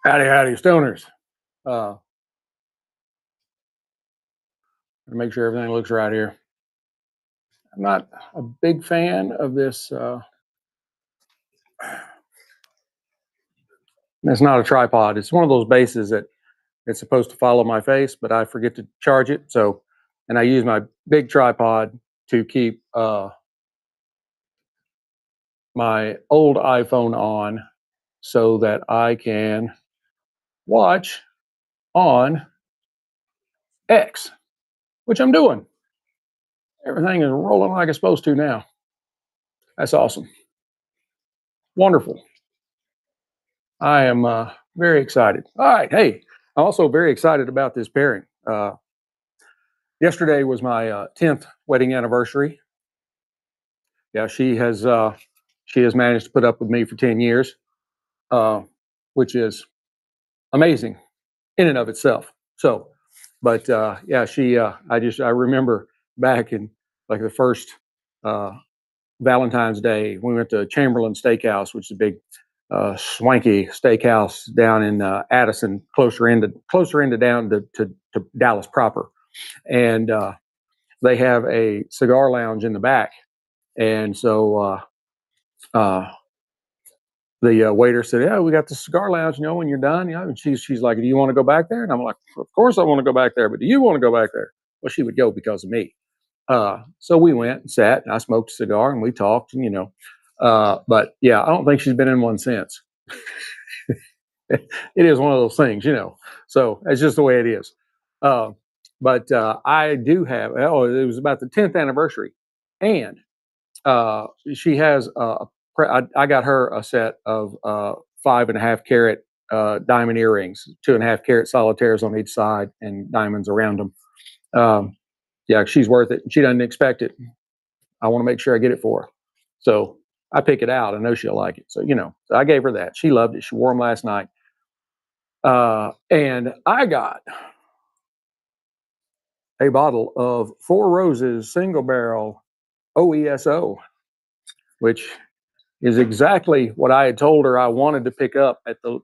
Howdy, howdy, stoners. Make sure everything looks right here. I'm not a big fan of this. It's not a tripod. It's one of those bases that it's supposed to follow my face, but I forget to charge it. So, and I use my big tripod to keep my old iPhone on so that I can watch on X, which I'm doing. Everything is rolling like it's supposed to now. That's awesome. Wonderful. I am very excited. All right. Hey, I'm also very excited about this pairing. Yesterday was my 10th wedding anniversary. Yeah, she has managed to put up with me for 10 years, which is amazing in and of itself. So, but yeah, I remember back in like the first Valentine's Day, we went to Chamberlain Steakhouse, which is a big swanky steakhouse down in Addison, closer into down to Dallas proper, and they have a cigar lounge in the back, and so the waiter said, "Yeah, we got the cigar lounge. You know, when you're done, you know." And she's like, "Do you want to go back there?" And I'm like, "Of course I want to go back there, but do you want to go back there?" Well, she would go because of me. So we went and sat, and I smoked a cigar, and we talked, and but yeah, I don't think she's been in one since. It is one of those things, So it's just the way it is. But I do have. Oh, it was about the 10th anniversary, and she has. I got her a set of 5.5 carat diamond earrings, 2.5 carat solitaires on each side, and diamonds around them. Yeah, she's worth it. She doesn't expect it. I want to make sure I get it for her. So I pick it out. I know she'll like it. So, so I gave her that. She loved it. She wore them last night. And I got a bottle of Four Roses single barrel OESO, which is exactly what I had told her I wanted to pick up at the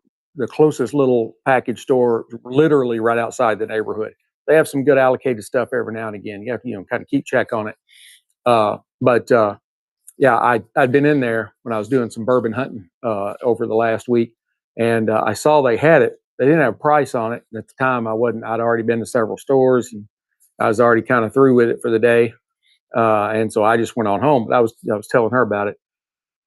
closest little package store, literally right outside the neighborhood. They have some good allocated stuff every now and again. You have to, kind of keep check on it. But yeah, I'd been in there when I was doing some bourbon hunting over the last week, and I saw they had it. They didn't have a price on it. At the time, I wasn't. I'd already been to several stores, and I was already kind of through with it for the day, and so I just went on home. But I was telling her about it,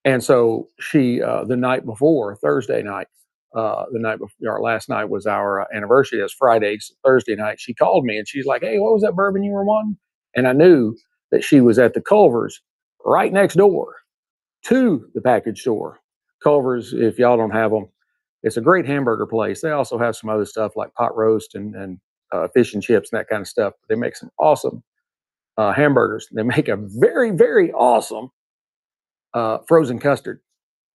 and so she the night before, Thursday night, the night before, last night was our anniversary. It's Friday, Thursday night. She called me and she's like, "Hey, what was that bourbon you were wanting?" And I knew that she was at the Culver's right next door to the package store. Culver's, if y'all don't have them, it's a great hamburger place. They also have some other stuff like pot roast and fish and chips and that kind of stuff. They make some awesome hamburgers. They make a very, very awesome frozen custard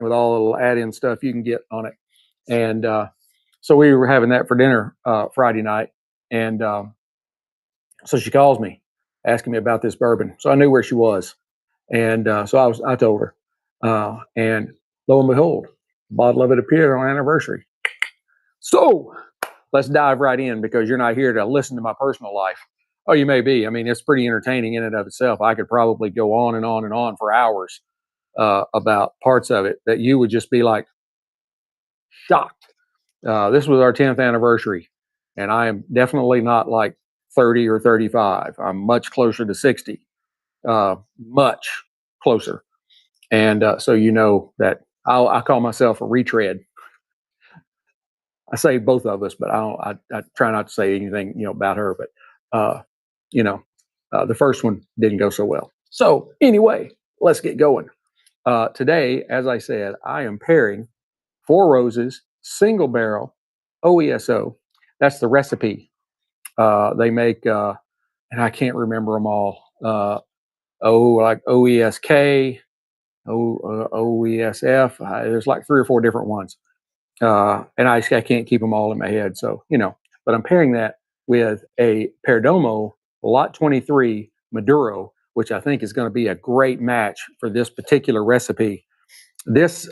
with all the little add-in stuff you can get on it. And so we were having that for dinner Friday night. And so she calls me asking me about this bourbon. So I knew where she was. And so I told her. And lo and behold, a bottle of it appeared on anniversary. So let's dive right in, because you're not here to listen to my personal life. Oh, you may be. I mean, it's pretty entertaining in and of itself. I could probably go on and on and on for hours about parts of it that you would just be like shocked. This was our 10th anniversary, and I am definitely not like 30 or 35. I'm much closer to 60, much closer. And so that I call myself a retread. I say both of us, but I try not to say anything about her. But the first one didn't go so well. So anyway, let's get going. Today, as I said, I am pairing Four Roses single barrel OESO. That's the recipe. They make, and I can't remember them all. Like OESK, OESF. There's like 3 or 4 different ones. And I can't keep them all in my head. So, but I'm pairing that with a Perdomo Lot 23 Maduro, which I think is going to be a great match for this particular recipe. This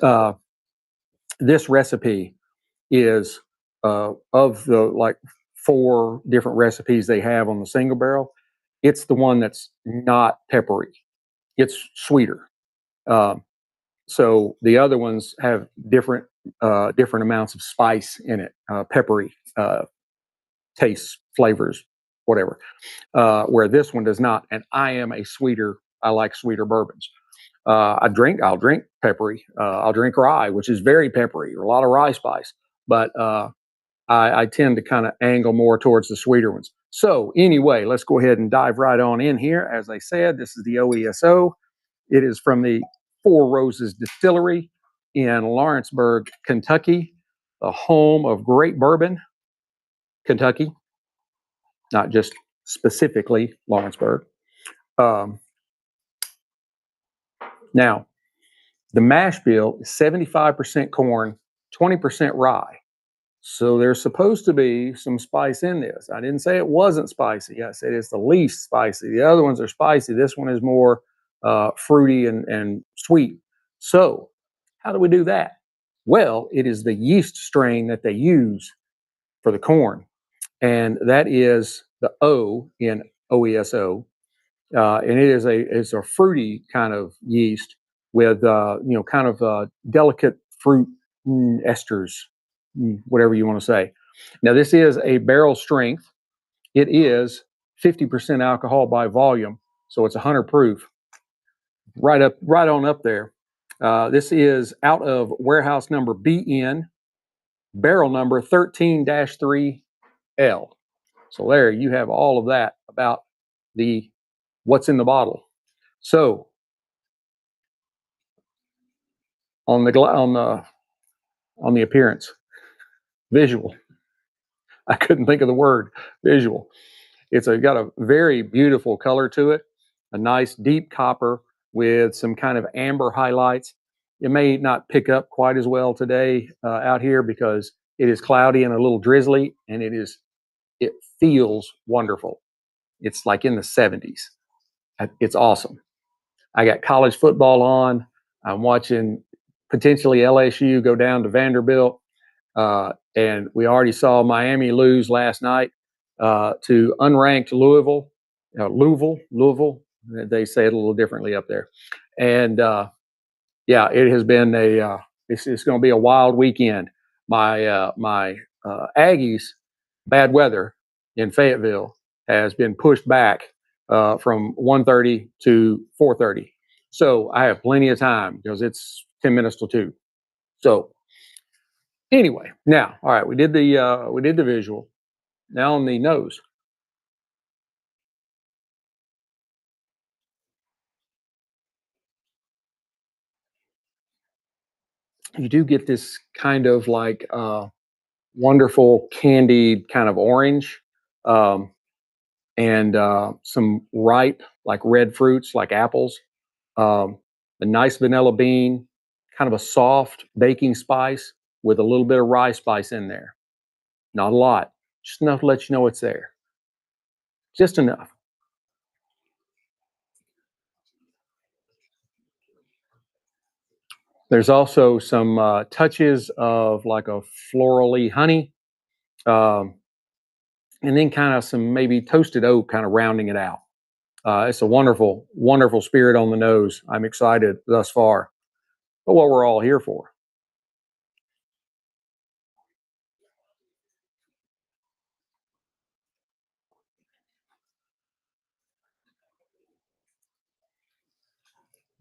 recipe is of the like 4 different recipes they have on the single barrel, it's the one that's not peppery. It's sweeter. Um, so the other ones have different amounts of spice in it, peppery tastes, flavors, whatever. Where this one does not. And I am a sweeter. I like sweeter bourbons. I'll drink peppery. I'll drink rye, which is very peppery, or a lot of rye spice. But I tend to kind of angle more towards the sweeter ones. So anyway, let's go ahead and dive right on in here. As I said, this is the OESO. It is from the Four Roses Distillery in Lawrenceburg, Kentucky, the home of great bourbon, Kentucky, not just specifically Lawrenceburg. Um, Now, the mash bill is 75% corn, 20% rye. So there's supposed to be some spice in this. I didn't say it wasn't spicy. I said it's the least spicy. The other ones are spicy. This one is more fruity and sweet. So, how do we do that? Well, it is the yeast strain that they use for the corn, and that is the O in OESO, and it's a fruity kind of yeast with kind of delicate fruit esters, whatever you want to say. Now this is a barrel strength. It is 50% alcohol by volume, so it's 100 proof, right on up there. This is out of warehouse number BN, barrel number 13-3L. So there you have all of that about the what's in the bottle. So on the appearance, visual. I couldn't think of the word visual. Got a very beautiful color to it, a nice deep copper with some kind of amber highlights. It may not pick up quite as well today out here because it is cloudy and a little drizzly, and it feels wonderful. It's like in the 70s. It's awesome. I got college football on. I'm watching potentially LSU go down to Vanderbilt. And we already saw Miami lose last night to unranked Louisville. They say it a little differently up there. And yeah, it has been it's going to be a wild weekend. My Aggies bad weather in Fayetteville has been pushed back from 1:30 to 4:30. So I have plenty of time because it's 10 minutes till 2. So anyway, now, all right, we did the visual. Now on the nose, you do get this kind of like wonderful candied kind of orange, um, and some ripe like red fruits like apples, um, a nice vanilla bean, kind of a soft baking spice with a little bit of rye spice in there. Not a lot, just enough to let you know it's there. Just enough. There's also some touches of like a florally honey, um, and then kind of some maybe toasted oak kind of rounding it out. It's a wonderful, wonderful spirit on the nose. I'm excited thus far for what we're all here for.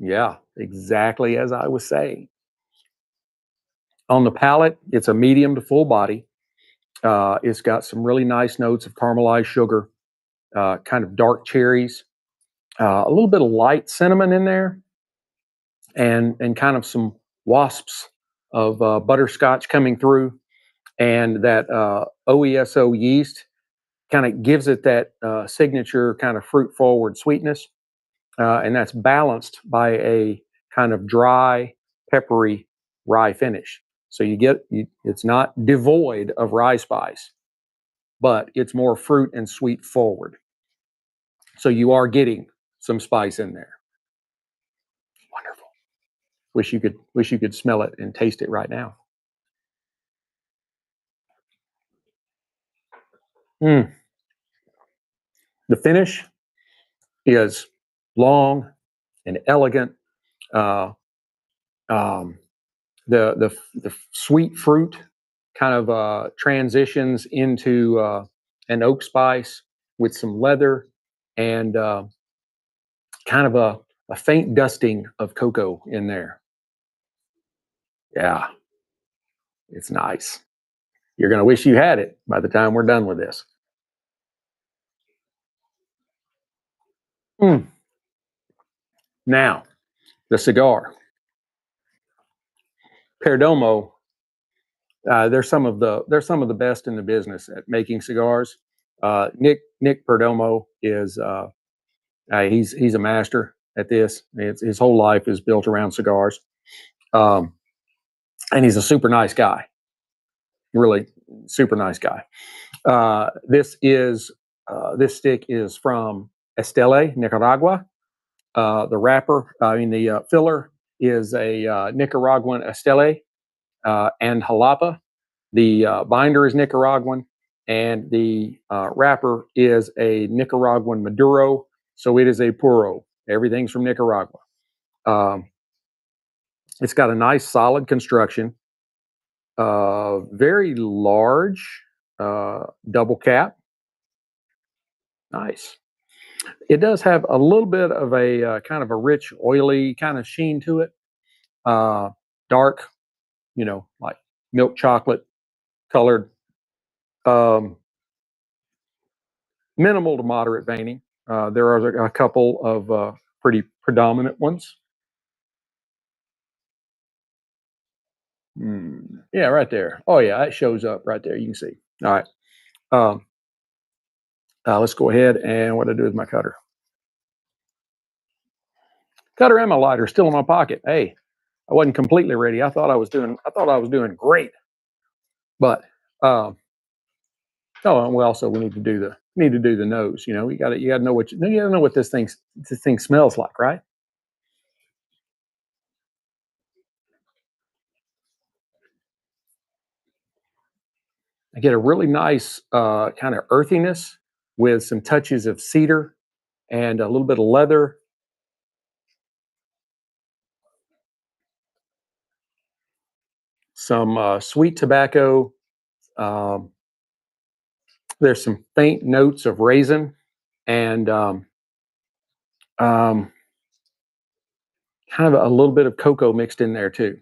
Yeah, exactly as I was saying. On the palate, it's a medium to full body. It's got some really nice notes of caramelized sugar, kind of dark cherries, a little bit of light cinnamon in there, and kind of some wasps of butterscotch coming through, and that OESO yeast kind of gives it that signature kind of fruit forward sweetness, and that's balanced by a kind of dry, peppery rye finish. So it's not devoid of rye spice, but it's more fruit and sweet forward. So you are getting some spice in there. Wonderful. Wish you could smell it and taste it right now. Mm. The finish is long and elegant. Uh, um, the sweet fruit kind of transitions into an oak spice with some leather and kind of a faint dusting of cocoa in there. Yeah, it's nice. You're going to wish you had it by the time we're done with this. Mm. Now, the cigar. Perdomo, they're some of the best in the business at making cigars. Nick Perdomo is he's a master at this. His whole life is built around cigars, um, and he's a super nice guy. Really, super nice guy. This stick is from Esteli, Nicaragua. The wrapper, the filler is a Nicaraguan Esteli and Jalapa. The binder is Nicaraguan, and the wrapper is a Nicaraguan Maduro. So it is a puro. Everything's from Nicaragua. Um, it's got a nice, solid construction. Very large double cap. Nice. It does have a little bit of a kind of a rich, oily kind of sheen to it. Uh, Dark, like milk chocolate colored. Um, Minimal to moderate veining. There are a couple of pretty predominant ones. Yeah, right there. Oh, yeah, it shows up right there. You can see. All right. Um, let's go ahead and what I do with my cutter. Cutter and my lighter still in my pocket. Hey, I wasn't completely ready. I thought I was doing. I thought I was doing great, but oh, and we need to do the nose. You got to know you got to know what this thing smells like, right? I get a really nice kind of earthiness with some touches of cedar and a little bit of leather, some sweet tobacco. Um, there's some faint notes of raisin and um, kind of a little bit of cocoa mixed in there too.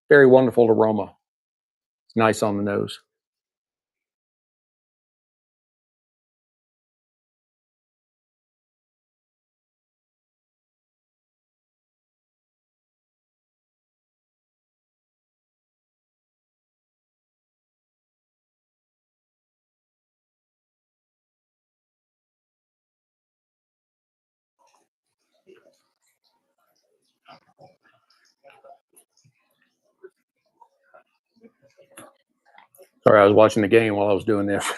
Very wonderful aroma. It's nice on the nose. Sorry, I was watching the game while I was doing this.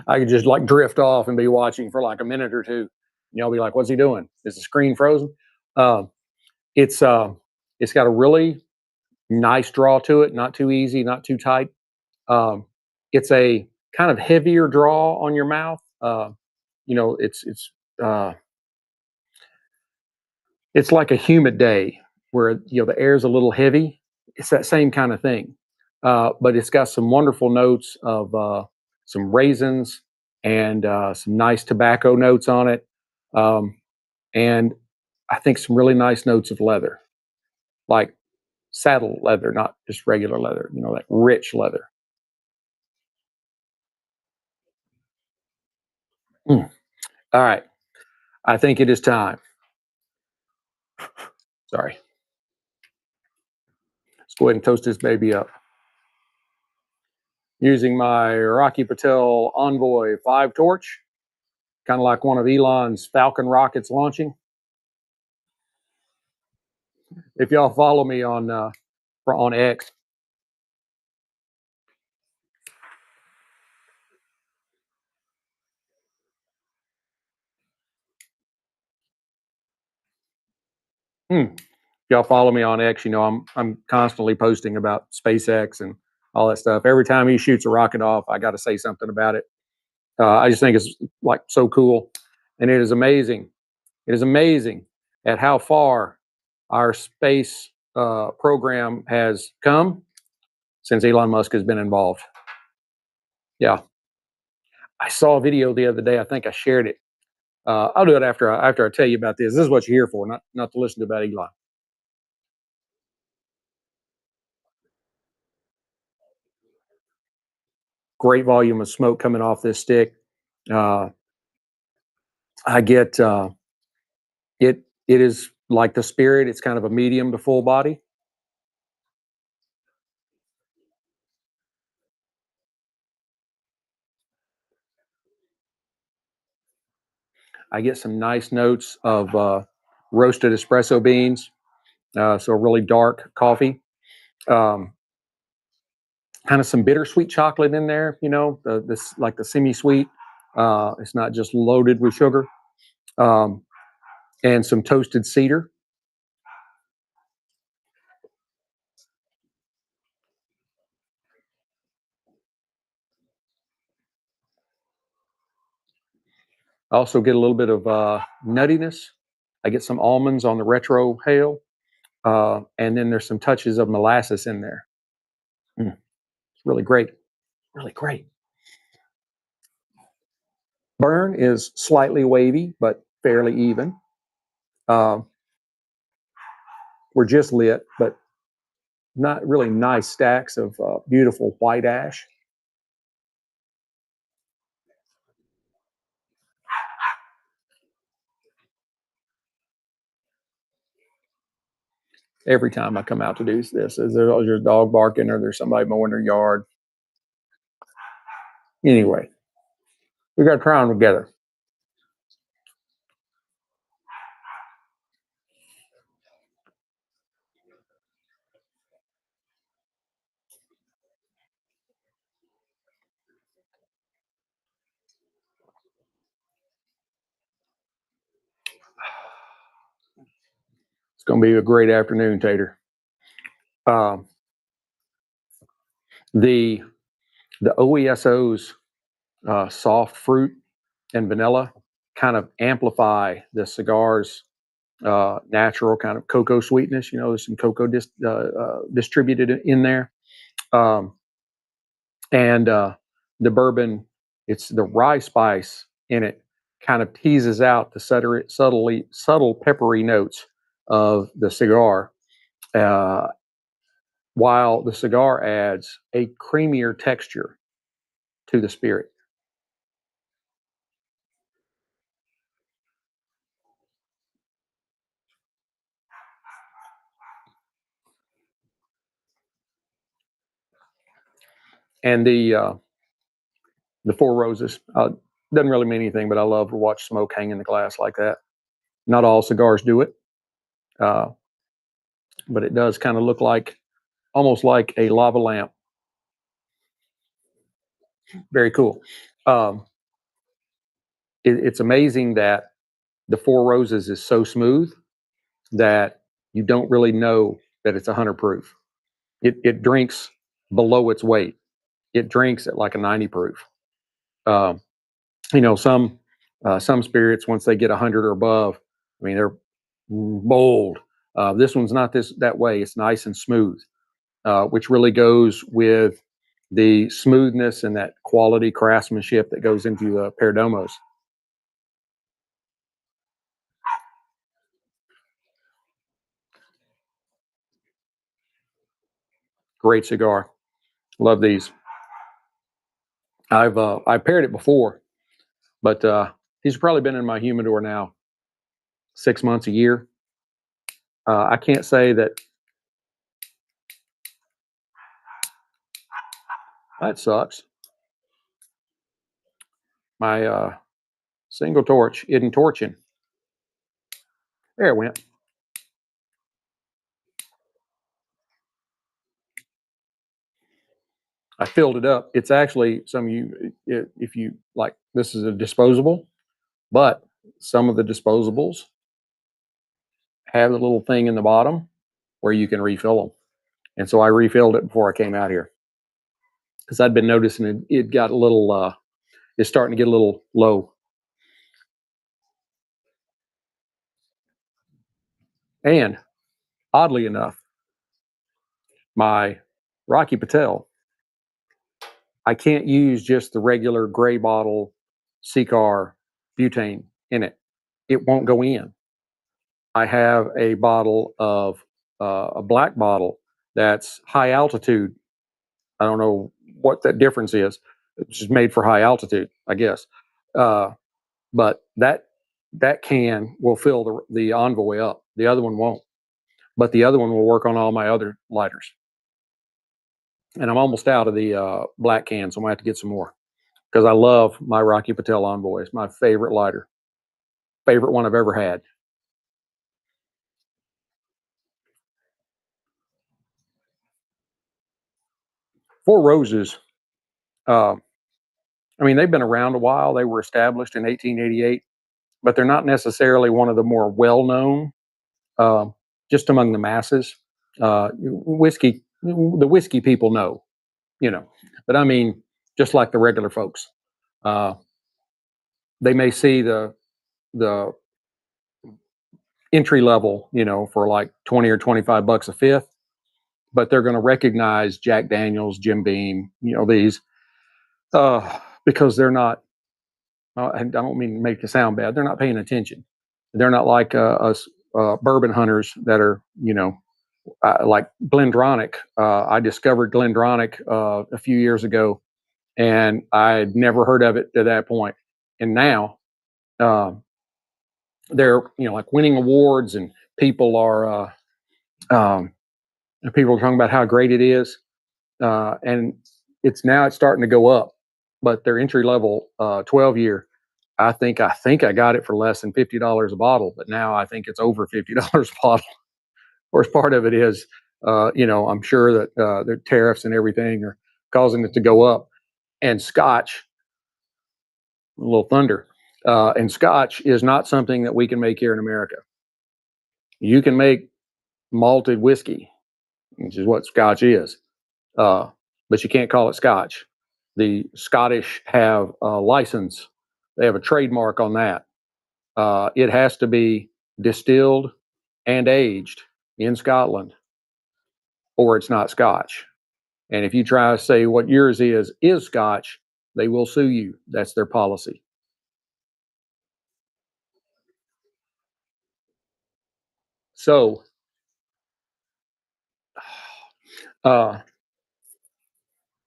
I could just like drift off and be watching for like a minute or two. Y'all be like, "What's he doing? Is the screen frozen?" Um, it's uh, it's got a really nice draw to it, not too easy, not too tight. Um, it's a kind of heavier draw on your mouth. Uh, it's like a humid day where the air is a little heavy. It's that same kind of thing, but it's got some wonderful notes of some raisins and some nice tobacco notes on it, um, and I think some really nice notes of leather, like saddle leather, not just regular leather. Like rich leather. Mm. All right, I think it is time. Sorry. Let's go ahead and toast this baby up. Using my Rocky Patel Envoy 5 torch, kind of like one of Elon's Falcon rockets launching. If y'all follow me on X, y'all follow me on X, I'm constantly posting about SpaceX and all that stuff. Every time he shoots a rocket off, I got to say something about it. I just think it's like so cool, and it is amazing. It is amazing at how far our space program has come since Elon Musk has been involved. Yeah, I saw a video the other day. I think I shared it. I'll do it after I tell you about this. This is what you're here for, not to listen to about Elon. Great volume of smoke coming off this stick. Uh, I get it. It is like the Spirit. It's kind of a medium to full body. I get some nice notes of roasted espresso beans. So really dark coffee. Um, Kind of some bittersweet chocolate in there. This like the semi-sweet. It's not just loaded with sugar. Um, and some toasted cedar. I also get a little bit of nuttiness. I get some almonds on the retro hail, and then there's some touches of molasses in there. It's really great, really great. Burn is slightly wavy, but fairly even. Uh, we're just lit, but not really nice stacks of beautiful white ash. Every time I come out to do this, is there's a dog barking or there's somebody mowing their yard. Anyway, we got to try them together. It's going to be a great afternoon, Tater. Um, the the OESO's soft fruit and vanilla kind of amplify the cigar's natural kind of cocoa sweetness. There's some cocoa distributed in there, um, and the bourbon. It's the rye spice in it kind of teases out the subtle peppery notes of the cigar, uh, while the cigar adds a creamier texture to the spirit. And the Four Roses doesn't really mean anything, but I love to watch smoke hang in the glass like that. Not all cigars do it, uh, but it does kind of look like almost like a lava lamp. Very cool. Um, it's amazing that the Four Roses is so smooth that you don't really know that it's 100 proof. It drinks below its weight. It drinks at like a 90 proof. Um, some spirits once they get 100 or above, I mean they're bold. This one's not that way. It's nice and smooth, which really goes with the smoothness and that quality craftsmanship that goes into the Perdomos. Great cigar. Love these. I've paired it before, but he's probably been in my humidor now 6 months, a year. I can't say that that sucks. My single torch isn't torching. There it went. I filled it up. It's actually some of you, if you like, this is a disposable, but some of the disposables have a little thing in the bottom where you can refill them. And so I refilled it before I came out here. because I'd been noticing it got a little, it's starting to get a little low. And oddly enough, my Rocky Patel, I can't use just the regular gray bottle cigar butane in it. It won't go in. I have a bottle of a black bottle that's high altitude. I don't know what that difference is. It's just made for high altitude, I guess. Uh, but that can will fill the envoy up. The other one won't. But the other one will work on all my other lighters. And I'm almost out of the black can, so I'm gonna have to get some more because I love my Rocky Patel Envoy. It's my favorite lighter, favorite one I've ever had. Four Roses. Uh, I mean, they've been around a while. They were established in 1888, but they're not necessarily one of the more well-known, uh, just among the masses. Whiskey, the whiskey people know, you know, but I mean, just like the regular folks, uh, they may see the entry level, for like 20 or 25 bucks a fifth, but they're going to recognize Jack Daniels, Jim Beam, these, because they're not, I don't mean to make it sound bad, they're not paying attention. They're not like us bourbon hunters that are, like Glendronach. I discovered Glendronach a few years ago, and I'd never heard of it to that point. And now uh, they're, like winning awards, and people are um, people are talking about how great it is, and it's starting to go up. But their entry level 12 year, I think I got it for less than $50 a bottle, but now I think it's over $50 a bottle. Of course, part of it is, I'm sure that the tariffs and everything are causing it to go up. And Scotch, a little thunder, and Scotch is not something that we can make here in America. You can make malted whiskey, which is what Scotch is, uh, but you can't call it Scotch. The Scottish have a license; they have a trademark on that. It has to be distilled and aged in Scotland, or it's not Scotch. And if you try to say what yours is Scotch, they will sue you. That's their policy. So, uh,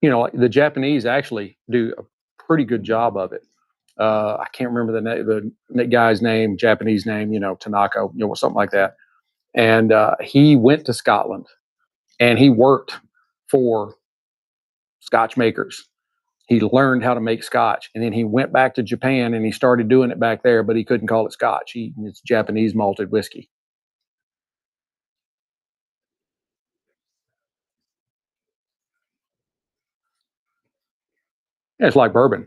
the Japanese actually do a pretty good job of it. I can't remember the guy's name, Japanese name, Tanaka, something like that. And he went to Scotland and he worked for Scotch makers. He learned how to make Scotch, and then he went back to Japan and he started doing it back there, but he couldn't call it Scotch. It's Japanese malted whiskey. Yeah, it's like bourbon.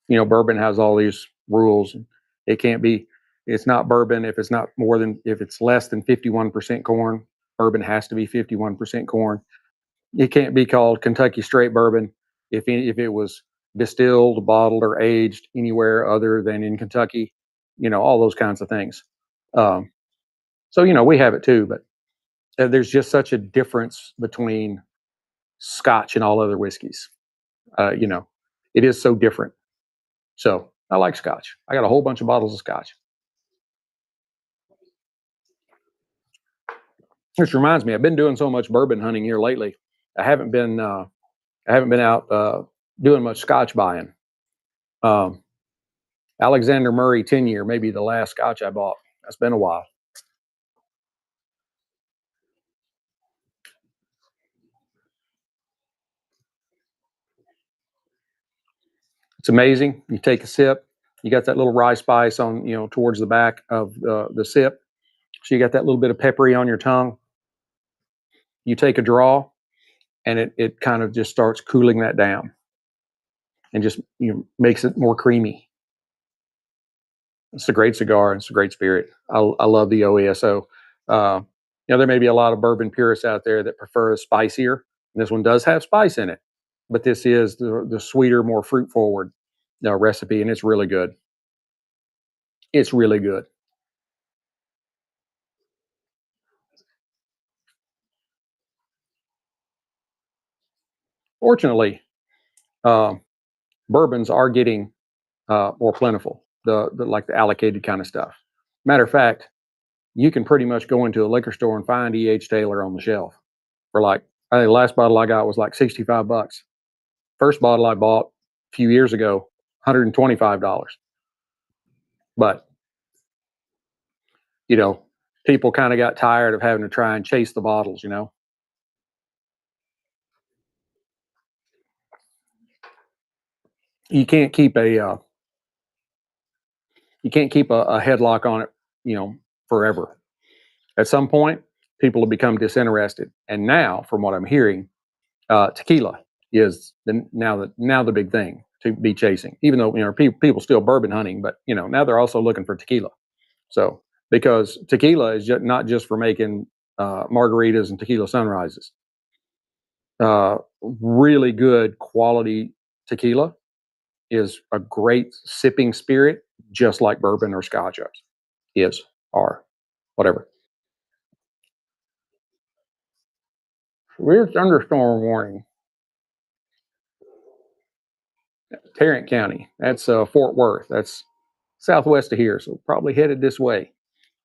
Bourbon has all these rules. It can't be. It's not bourbon if it's less than 51% corn. Bourbon has to be 51% corn. It can't be called Kentucky straight bourbon if it was distilled, bottled, or aged anywhere other than in Kentucky. All those kinds of things. Um, so we have it too, but there's just such a difference between Scotch and all other whiskeys. It is so different. So I like Scotch. I got a whole bunch of bottles of Scotch. Which reminds me, I've been doing so much bourbon hunting here lately. I haven't been out doing much Scotch buying. Um, Alexander Murray 10 year, maybe the last Scotch I bought. That's been a while. It's amazing. You take a sip, you got that little rye spice on, towards the back of the sip. So you got that little bit of peppery on your tongue. You take a draw, and it kind of just starts cooling that down, and just makes it more creamy. It's a great cigar. It's a great spirit. I love the OESO. Uh, there may be a lot of bourbon purists out there that prefer spicier. And this one does have spice in it, but this is the sweeter, more fruit forward recipe, and it's really good. It's really good. Fortunately, uh, bourbons are getting more plentiful. The like the allocated kind of stuff. Matter of fact, you can pretty much go into a liquor store and find E.H. Taylor on the shelf for like, I think the last bottle I got was like $65. First bottle I bought a few years ago, $125. But you know, people kind of got tired of having to try and chase the bottles. You can't keep a headlock on it, you know, forever. At some point, people will become disinterested. And now, from what I'm hearing, tequila is now the big thing to be chasing. Even though people still bourbon hunting, but now they're also looking for tequila. So because tequila is not just for making margaritas and tequila sunrises. Really good quality tequila is a great sipping spirit, just like bourbon or scotch is, or whatever. Weird thunderstorm warning. Tarrant County. That's Fort Worth. That's southwest of here, so probably headed this way.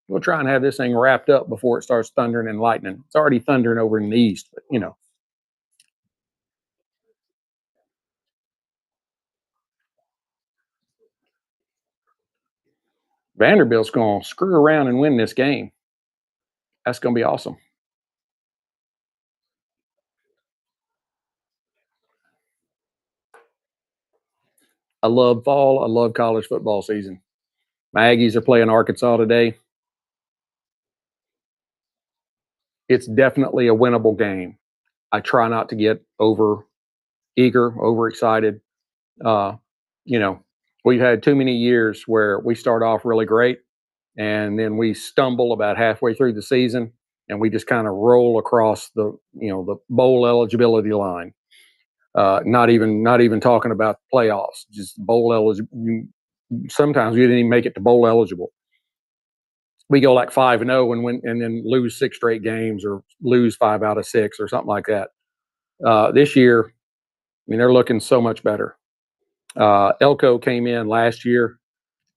We'll try and have this thing wrapped up before it starts thundering and lightning. It's already thundering over in the east, but Vanderbilt's going to screw around and win this game. That's going to be awesome. I love fall. I love college football season. My Aggies are playing Arkansas today. It's definitely a winnable game. I try not to get over eager, overexcited. Uh, you know, we've had too many years where we start off really great and then we stumble about halfway through the season and we just kind of roll across the bowl eligibility line. Not even talking about playoffs, just bowl eligible. Sometimes we didn't even make it to bowl eligible. We go like 5-0 and win, and then lose 6 straight games or lose 5 out of 6 or something like that. This year, I mean, they're looking so much better. Elko came in last year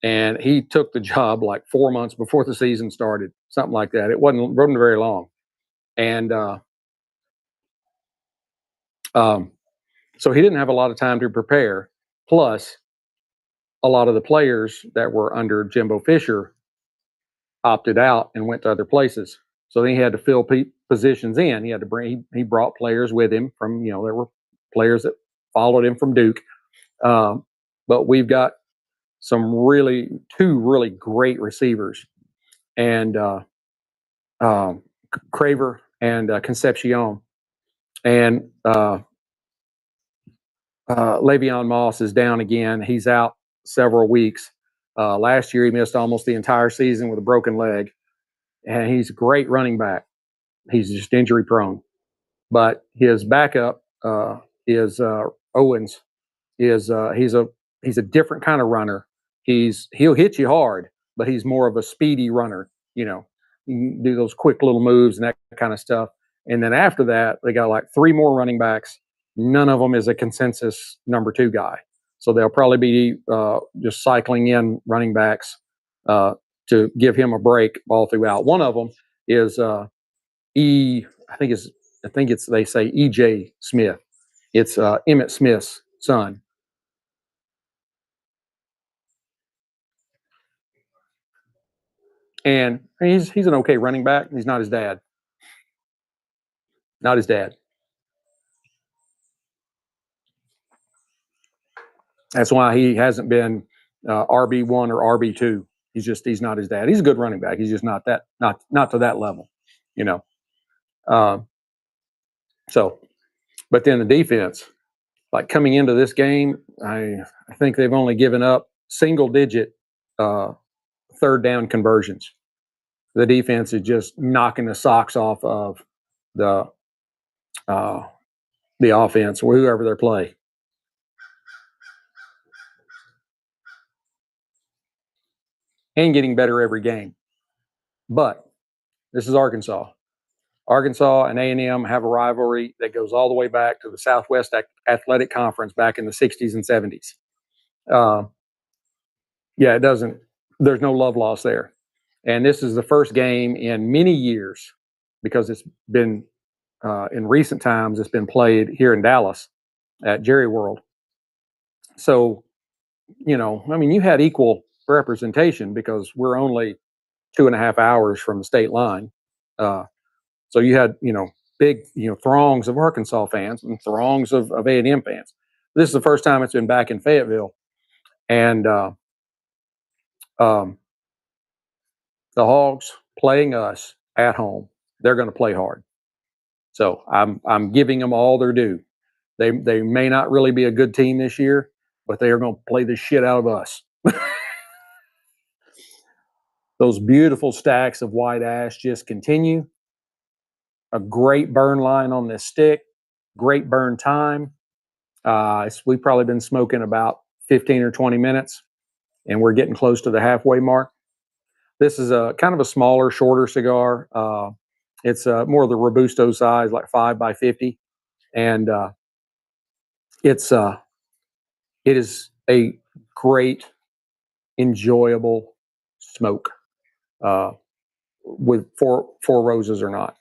and he took the job like 4 months before the season started, something like that. It wasn't very long, and um, so he didn't have a lot of time to prepare. Plus, a lot of the players that were under Jimbo Fisher opted out and went to other places. So then he had to fill positions in. He had to bring. He brought players with him from there were players that followed him from Duke, but we've got two really great receivers, and um, Craver and Concepcion, and Le'Veon Moss is down again. He's out several weeks. Last year he missed almost the entire season with a broken leg, and he's a great running back. He's just injury prone. But his backup is Owens. He's a different kind of runner. He'll hit you hard, but he's more of a speedy runner. You can do those quick little moves and that kind of stuff. And then after that, they got like 3 more running backs. None of them is a consensus number 2 guy. So they'll probably be just cycling in running backs uh, to give him a break all throughout. One of them is E. I think it's they say E.J. Smith. It's Emmett Smith's son. And he's an okay running back. He's not his dad. Not his dad. That's why he hasn't been RB1 or RB2. He's not his dad. He's a good running back. He's just not to that level, you know. Uh, so, but then the defense, like coming into this game, I think they've only given up single digit uh, third down conversions. The defense is just knocking the socks off of the uh, the offense or whoever they play. And getting better every game. But this is Arkansas. Arkansas and A&M have a rivalry that goes all the way back to the Southwest Athletic Conference back in the 60s and 70s. Yeah, it doesn't, there's no love lost there. And this is the first game in many years because it's been, in recent times, it's been played here in Dallas at Jerry World. So, you know, I mean, you had equal representation because we're only 2.5 hours from the state line. So you had, you know, big, you know, throngs of Arkansas fans and throngs of A&M fans. This is the first time it's been back in Fayetteville, and um, the Hogs playing us at home. They're going to play hard. So I'm giving them all their due. They may not really be a good team this year, but they are going to play the shit out of us. Those beautiful stacks of white ash just continue. A great burn line on this stick. Great burn time. We've probably been smoking about 15 or 20 minutes, and we're getting close to the halfway mark. This is a kind of a smaller, shorter cigar. It's more of the Robusto size, like 5 by 50, and it's it is a great, enjoyable smoke, uh, with four roses or not.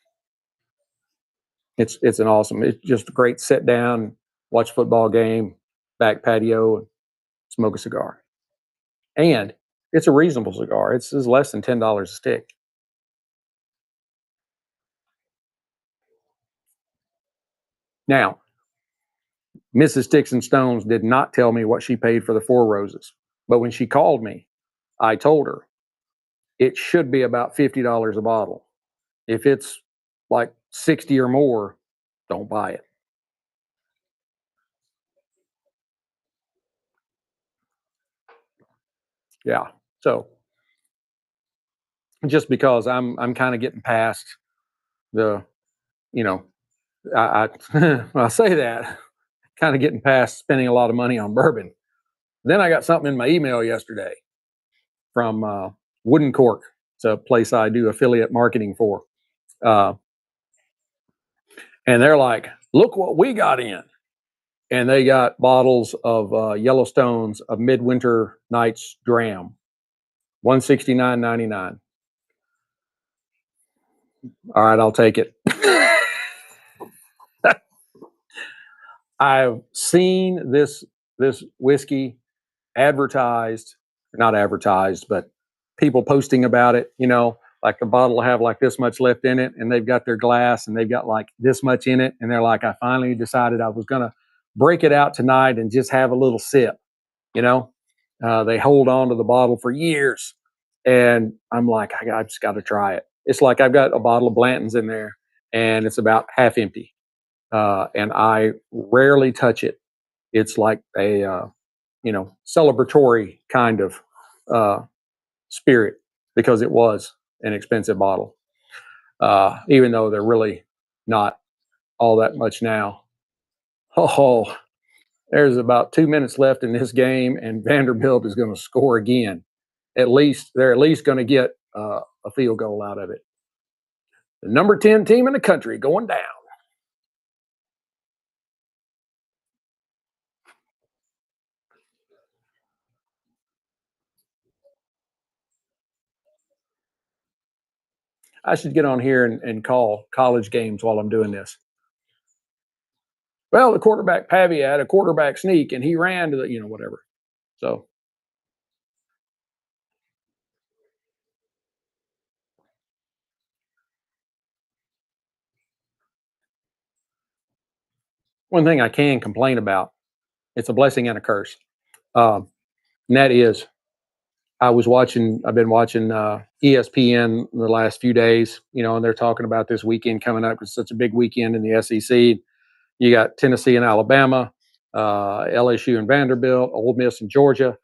It's an awesome. It's just a great sit down, watch a football game, back patio, and smoke a cigar. And it's a reasonable cigar. It's less than $10 a stick. Now, Mrs. Sticks-n-Stonez did not tell me what she paid for the four roses, but when she called me, I told her it should be about $50 a bottle. If it's like 60 or more, don't buy it. Yeah. So just because I'm kind of getting past the, you know, I say that kind of getting past spending a lot of money on bourbon. Then I got something in my email yesterday from Wooden Cork. It's a place I do affiliate marketing for. Uh, and they're like, look what we got in. And they got bottles of Yellowstone's of Midwinter Nights Dram, $169.99. All right, I'll take it. I've seen this whiskey advertised, not advertised, but people posting about it. You know, like the bottle will have like this much left in it, and they've got their glass and they've got like this much in it, and they're like, I finally decided I was gonna break it out tonight and just have a little sip. You know, they hold on to the bottle for years, and I'm like, I just got to try it. It's like I've got a bottle of Blanton's in there, and it's about half empty, and I rarely touch it. It's like a you know, celebratory kind of uh, spirit because it was an expensive bottle, even though they're really not all that much now. Oh, there's about 2 minutes left in this game, and Vanderbilt is going to score again. At least they're at least going to get a field goal out of it. The number 10 team in the country going down. I should get on here and call college games while I'm doing this. Well, the quarterback Pavy had a quarterback sneak, and he ran to the, you know, whatever. So one thing I can complain about, it's a blessing and a curse. Um, and that is, I've been watching ESPN the last few days, you know, and they're talking about this weekend coming up. It's such a big weekend in the SEC. You got Tennessee and Alabama, LSU and Vanderbilt, Ole Miss and Georgia.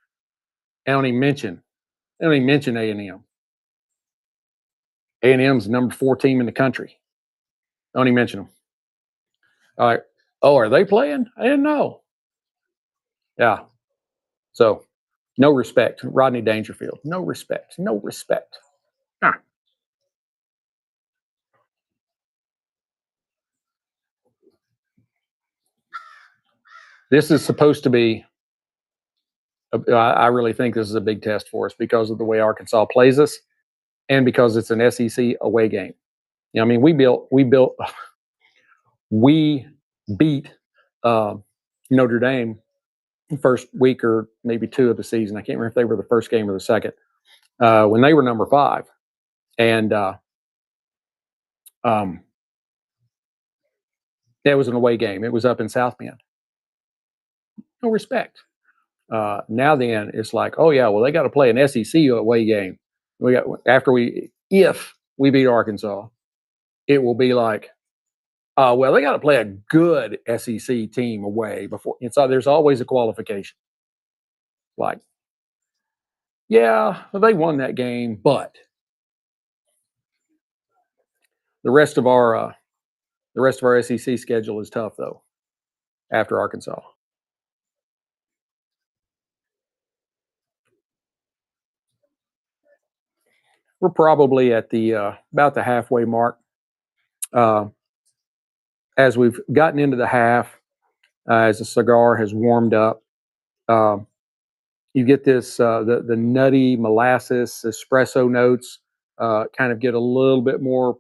They don't even mention A&M. A&M's the number 4 team in the country. Don't even mention them. All right. Oh, are they playing? I didn't know. Yeah. So no respect. Rodney Dangerfield. No respect. No respect. Huh. This is supposed to be. I really think this is a big test for us because of the way Arkansas plays us, and because it's an SEC away game. You know, I mean, we beat uh, Notre Dame first week or maybe two of the season. I can't remember if they were the first game or the second when they were number five, and um, it was an away game. It was up in South Bend. No respect. Now then, it's like, oh yeah, well they got to play an SEC away game. We got after we if we beat Arkansas, it will be like, well they got to play a good SEC team away before. And so there's always a qualification. Like, yeah, well, they won that game, but the rest of our the rest of our SEC schedule is tough though. After Arkansas, we're probably at the about the halfway mark. Uh, as we've gotten into the half, as the cigar has warmed up, uh, you get this the nutty molasses espresso notes kind of get a little bit more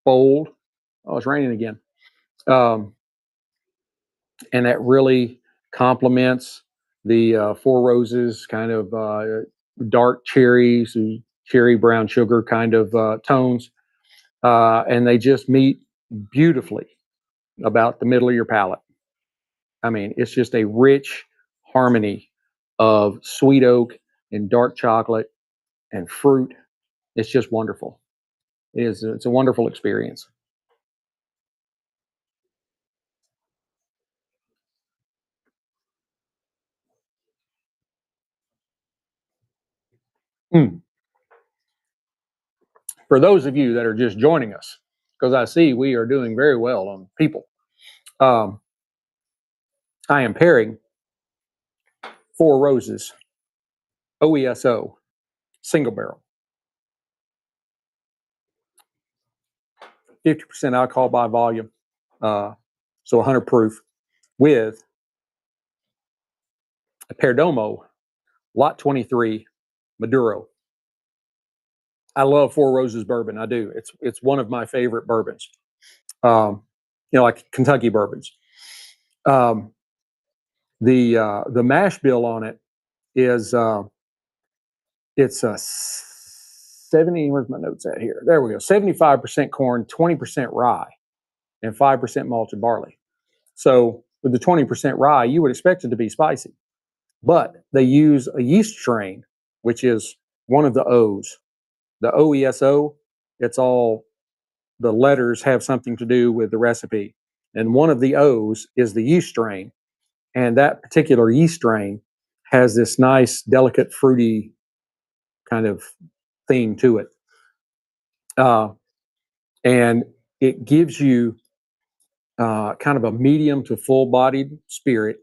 bold. Oh, it's raining again, um, and that really complements the Four Roses kind of dark cherries, cherry brown sugar kind of tones, and they just meet beautifully about the middle of your palate. I mean, it's just a rich harmony of sweet oak and dark chocolate and fruit. It's just wonderful. It's a wonderful experience. Mm. For those of you that are just joining us, because I see we are doing very well on people, um, I am pairing Four Roses OESO single barrel, 50% alcohol by volume, uh, so 100 proof, with a Perdomo Lot 23 Maduro. I love Four Roses bourbon. I do. It's one of my favorite bourbons. Um, like Kentucky bourbons. Um, the mash bill on it is it's a 70. Where's my notes at here? There we go. 75% corn, 20% rye, and 5% malted barley. So with the 20% rye, you would expect it to be spicy, but they use a yeast strain, which is one of the O's. The OESO. It's all the letters have something to do with the recipe, and one of the O's is the yeast strain, and that particular yeast strain has this nice, delicate, fruity kind of theme to it, uh, and it gives you kind of a medium to full-bodied spirit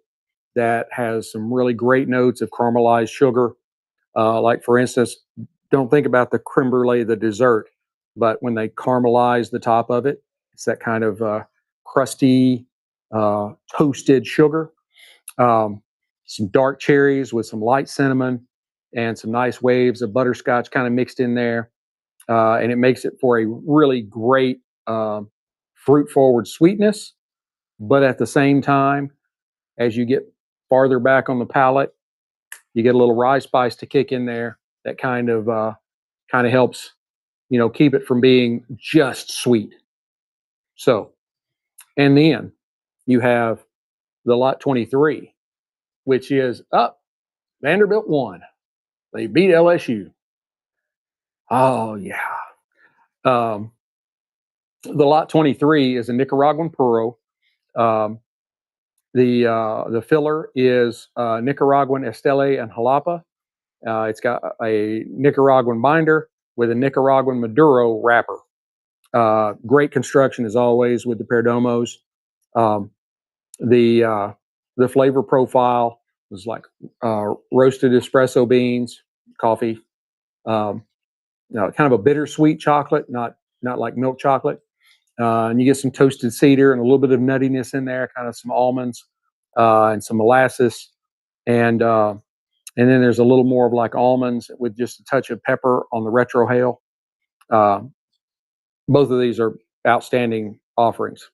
that has some really great notes of caramelized sugar. Like for instance, don't think about the creme brulee, the dessert, but when they caramelize the top of it, it's that kind of crusty, toasted sugar. Um, some dark cherries with some light cinnamon and some nice waves of butterscotch kind of mixed in there. And it makes it for a really great fruit forward sweetness. But at the same time, as you get farther back on the palate, you get a little rye spice to kick in there that kind of helps, keep it from being just sweet. So, and then you have the Lot 23, which is up. Vanderbilt won. They beat LSU. Oh yeah. Um, the Lot 23 is a Nicaraguan Puro. Um, the filler is Nicaraguan Esteli and Jalapa. It's got a Nicaraguan binder with a Nicaraguan Maduro wrapper. Great construction as always with the Perdomos. Um, The flavor profile was like roasted espresso beans, coffee, um, kind of a bittersweet chocolate, not like milk chocolate. And you get some toasted cedar and a little bit of nuttiness in there, kind of some almonds and some molasses, and uh, and then there's a little more of like almonds with just a touch of pepper on the retrohale. Uh, both of these are outstanding offerings.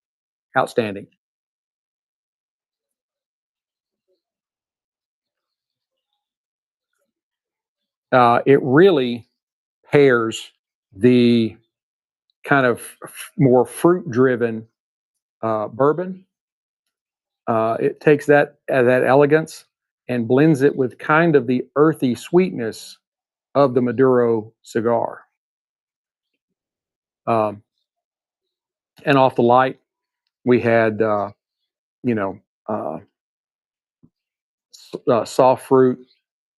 Outstanding. It really pairs the kind of more fruit driven bourbon. It takes that elegance and blends it with kind of the earthy sweetness of the Maduro cigar. Um, and off the light, we had you know uh, soft fruit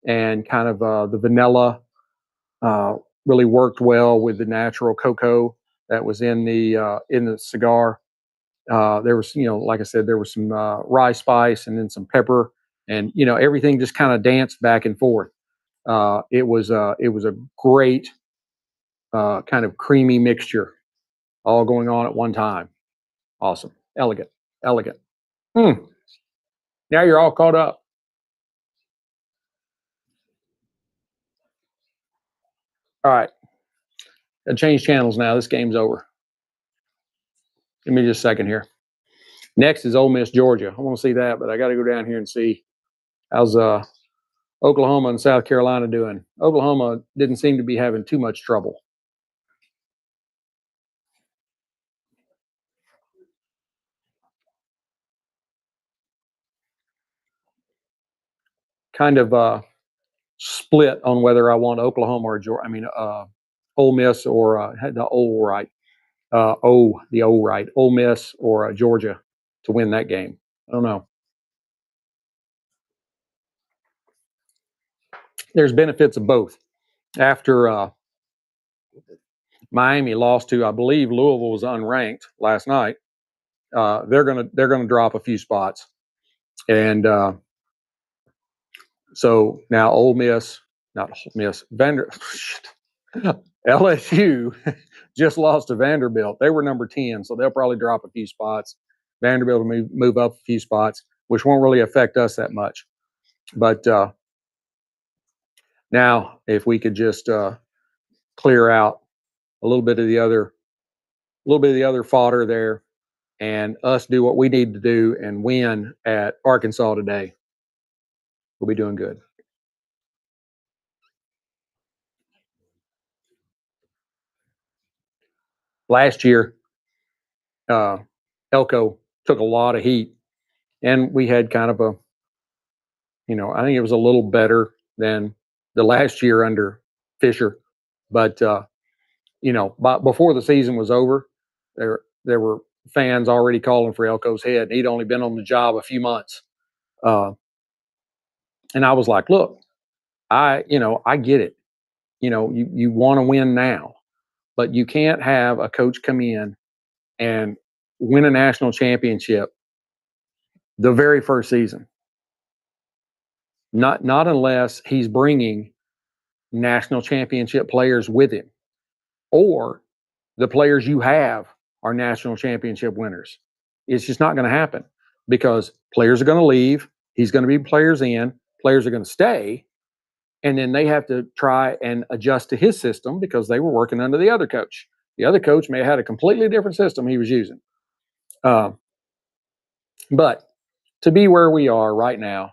and kind of the vanilla uh, really worked well with the natural cocoa that was in the cigar. There was, like I said, there was some rye spice and then some pepper, and everything just kind of danced back and forth. It was a great kind of creamy mixture, all going on at one time. Awesome, elegant, elegant. Mm, now you're all caught up. All right, I change channels now. This game's over. Give me just a second here. Next is Ole Miss, Georgia. I want to see that, but I got to go down here and see how's Oklahoma and South Carolina doing. Oklahoma didn't seem to be having too much trouble. Kind of split on whether I want Oklahoma or Georgia. I mean, Ole Miss or the Ole right. The Ole right. Ole Miss or Georgia to win that game. I don't know. There's benefits of both. After Miami lost to, I believe Louisville was unranked last night. They're gonna drop a few spots, and so now Ole Miss, not Ole Miss, LSU just lost to Vanderbilt. They were number 10, so they'll probably drop a few spots. Vanderbilt will move up a few spots, which won't really affect us that much. But now, if we could just clear out a little bit of the other, fodder there, and us do what we need to do and win at Arkansas today, we'll be doing good. Last year, uh, Elko took a lot of heat, and we had kind of a, I think it was a little better than the last year under Fisher, but before the season was over, there were fans already calling for Elko's head. And he'd only been on the job a few months, uh, and I was like, look, I get it. You want to win now, but you can't have a coach come in and win a national championship the very first season. Not unless he's bringing national championship players with him, or the players you have are national championship winners. It's just not going to happen because players are going to leave. He's going to be players in, players are going to stay, and then they have to try and adjust to his system because they were working under the other coach. The other coach may have had a completely different system he was using. Uh, but to be where we are right now,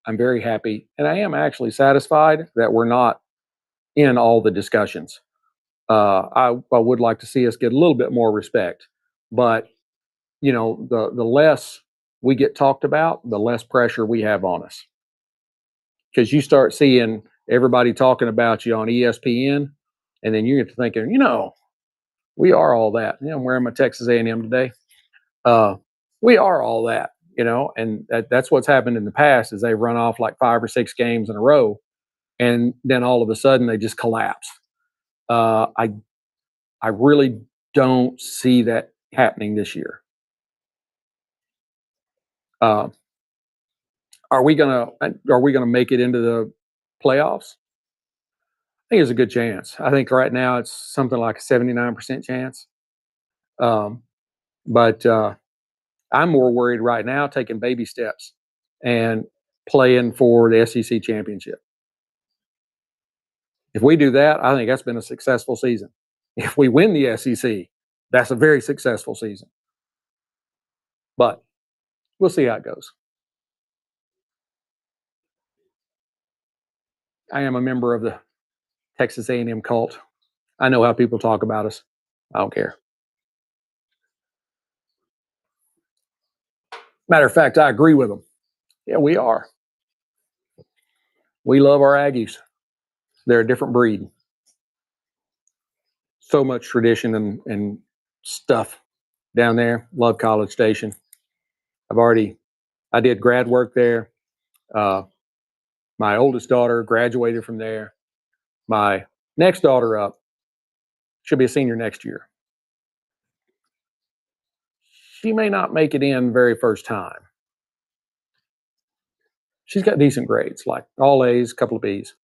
I'm very happy, and I am actually satisfied that we're not in all the discussions. I would like to see us get a little bit more respect, but the less we get talked about, the less pressure we have on us. Because you start seeing everybody talking about you on ESPN, and then you get to thinking, we are all that. I'm wearing my Texas A&M today. Uh, we are all that, and that's what's happened in the past is they run off like 5 or 6 games in a row, and then all of a sudden they just collapse. I really don't see that happening this year. Uh, are we gonna make it into the playoffs? I think there's a good chance. I think right now it's something like a 79% chance. Um, but I'm more worried right now taking baby steps and playing for the SEC championship. If we do that, I think that's been a successful season. If we win the SEC, that's a very successful season. But we'll see how it goes. I am a member of the Texas A&M cult. I know how people talk about us. I don't care. Matter of fact, I agree with them. Yeah, we are. We love our Aggies. They're a different breed. So much tradition and stuff down there. Love College Station. I did grad work there. Uh, my oldest daughter graduated from there. My next daughter up should be a senior next year. She may not make it in very first time. She's got decent grades, like all A's, a couple of B's.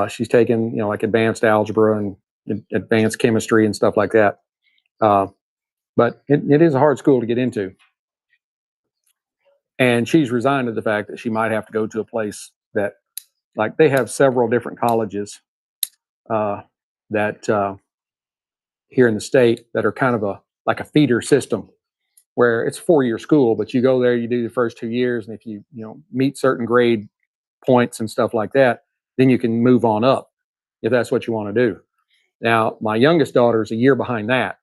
She's taken, like advanced algebra and advanced chemistry and stuff like that. Uh, but it is a hard school to get into. And she's resigned to the fact that she might have to go to a place that, like, they have several different colleges uh, that here in the state that are kind of like a feeder system where it's a 4-year school, but you go there, you do the first 2 years, and if you meet certain grade points and stuff like that, then you can move on up if that's what you want to do. Now, my youngest daughter is a year behind that.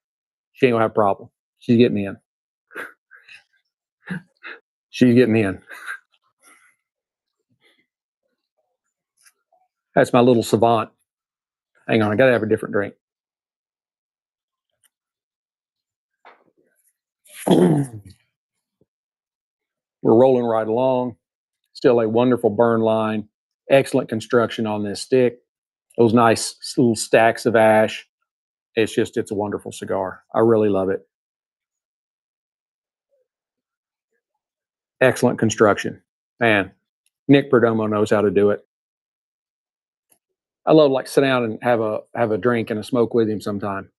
She ain't gonna have a problem. She's getting in. She's getting in. That's my little savant. Hang on, I gotta have a different drink. We're rolling right along. Still a wonderful burn line. Excellent construction on this stick. Those nice little stacks of ash. It's a wonderful cigar. I really love it. Excellent construction. Man, Nick Perdomo knows how to do it. I love like sit down and have a drink and a smoke with him sometime.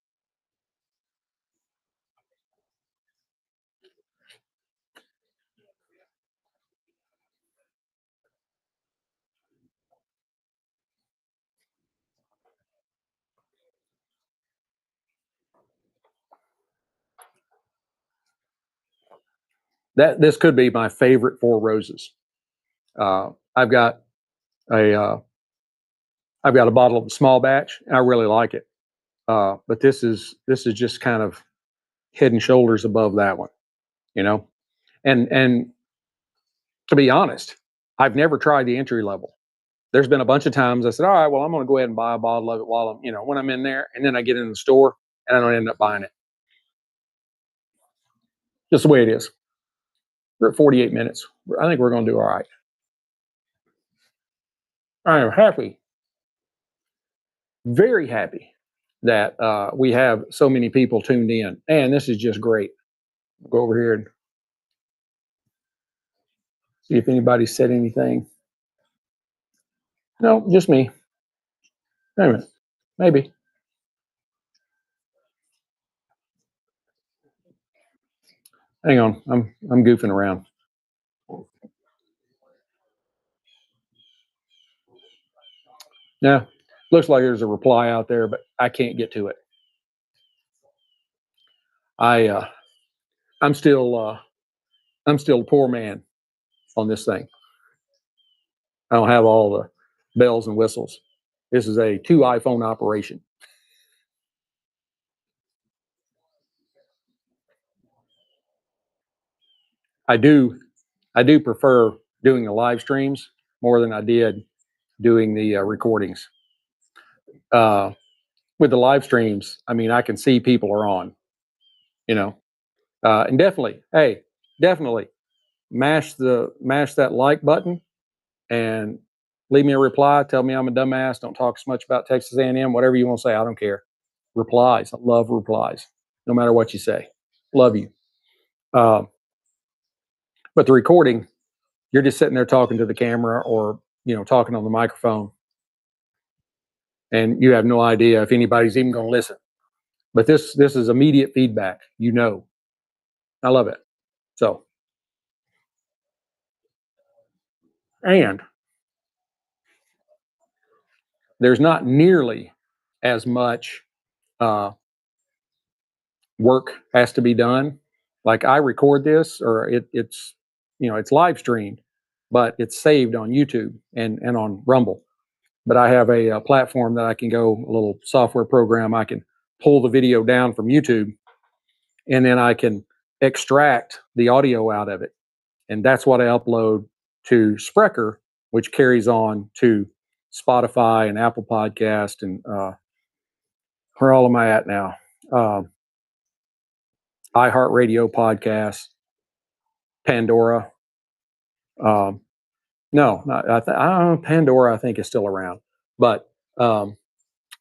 That this could be my favorite Four Roses. Uh, I've got a I've got a bottle of the small batch, and I really like it. But this is just kind of head and shoulders above that one, you know. And to be honest, I've never tried the entry level. There's been a bunch of times I said, all right, well, I'm going to go ahead and buy a bottle of it while when I'm in there, and then I get in the store and I don't end up buying it. Just the way it is. We're at 48 minutes. I think we're going to do all right. I am happy, very happy that we have so many people tuned in, and this is just great. Go over here and see if anybody said anything. No, just me. Wait a minute. Maybe. Hang on. I'm goofing around. Yeah. Looks like there's a reply out there, but I can't get to it. I I'm still I'm still a poor man on this thing. I don't have all the bells and whistles. This is a 2 iPhone operation. I do I do prefer doing the live streams more than I did doing the recordings. Uh, with the live streams, I mean, I can see people are on, you know, and definitely, hey, definitely mash that like button and leave me a reply. Tell me I'm a dumbass. Don't talk so much about Texas A&M. Whatever you want to say, I don't care. Replies, I love replies, no matter what you say. Love you. Uh, But the recording, you're just sitting there talking to the camera or, talking on the microphone, and you have no idea if anybody's even going to listen. But this is immediate feedback. I love it. So, and there's not nearly as much uh, work has to be done. Like I record this, or it's live streamed, but it's saved on YouTube and on Rumble. But I have a platform that I can go, a little software program. I can pull the video down from YouTube, and then I can extract the audio out of it, and that's what I upload to Sprecher, which carries on to Spotify and Apple Podcast and where all am I at now? Uh, iHeartRadio podcast, Pandora. Um, no, not, Pandora. I think is still around, but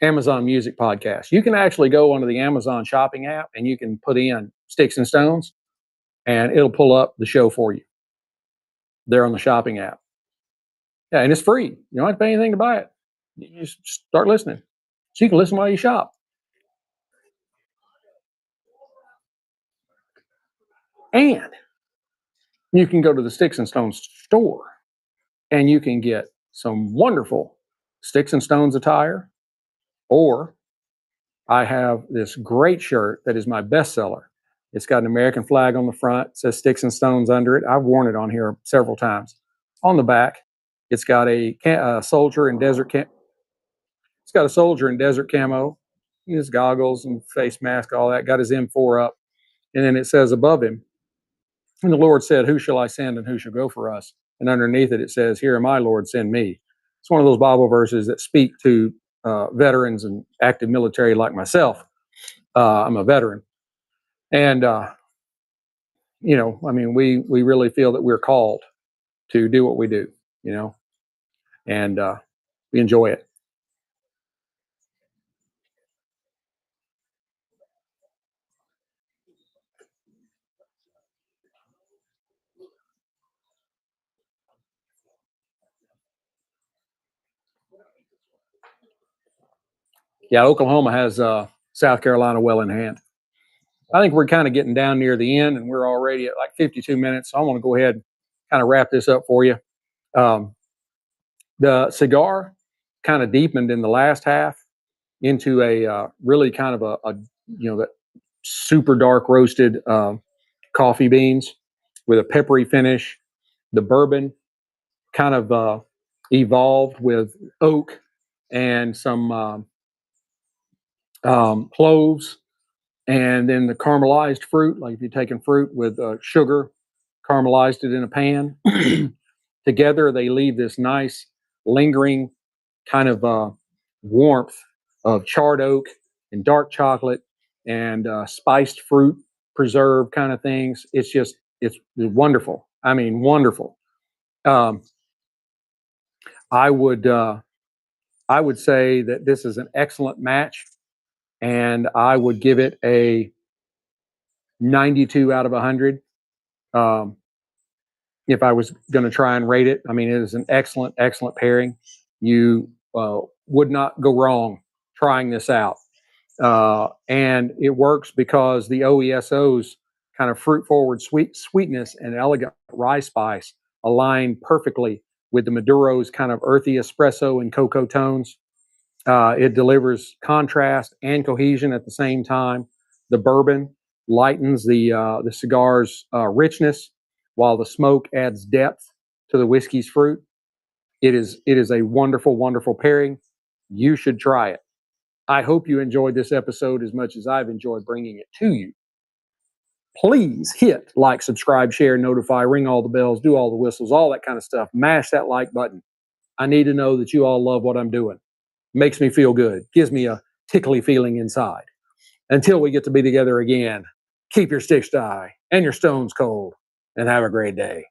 Amazon Music podcast. You can actually go onto the Amazon Shopping app and you can put in Sticks-n-Stonez, and it'll pull up the show for you there on the Shopping app. Yeah, and it's free. You don't have to pay anything to buy it. You just start listening, so you can listen while you shop. And you can go to the Sticks-n-Stonez store and you can get some wonderful Sticks-n-Stonez attire. Or I have this great shirt that is my bestseller. It's got an American flag on the front. It says Sticks-n-Stonez under it. I've worn it on here several times. On the back, it's got a soldier in desert camo. It's got a soldier in desert camo, his goggles and face mask, all that. Got his M4 up, and then it says above him, "And the Lord said, Who shall I send, and who shall go for us?" And underneath it, it says, "Here am I, Lord, send me." It's one of those Bible verses that speak to veterans and active military like myself. I'm a veteran, and I mean, we really feel that we're called to do what we do, and we enjoy it. Yeah, Oklahoma has South Carolina well in hand. I think we're kind of getting down near the end, and we're already at like 52 minutes. So I want to go ahead and kind of wrap this up for you. Um, the cigar kind of deepened in the last half into a really kind of that super dark roasted coffee beans with a peppery finish. The bourbon kind of evolved with oak and some cloves, and then the caramelized fruit. Like if you're taking fruit with sugar, caramelized it in a pan. Together, they leave this nice, lingering kind of warmth of charred oak and dark chocolate and spiced fruit preserve kind of things. It's wonderful. I mean, wonderful. Um, I would I would say that this is an excellent match, and I would give it a 92 out of 100. Um, if I was going to try and rate it, I mean, it is an excellent, excellent pairing. You would not go wrong trying this out. And it works because the OESO's kind of fruit forward sweetness and elegant rye spice align perfectly with the Maduro's kind of earthy espresso and cocoa tones. It delivers contrast and cohesion at the same time. The bourbon lightens the cigar's richness, while the smoke adds depth to the whiskey's fruit. It is a wonderful, wonderful pairing. You should try it. I hope you enjoyed this episode as much as I've enjoyed bringing it to you. Please hit like, subscribe, share, notify, ring all the bells, do all the whistles, all that kind of stuff. Mash that like button. I need to know that you all love what I'm doing. Makes me feel good. Gives me a tickly feeling inside. Until we get to be together again, keep your sticks dry and your stones cold, and have a great day.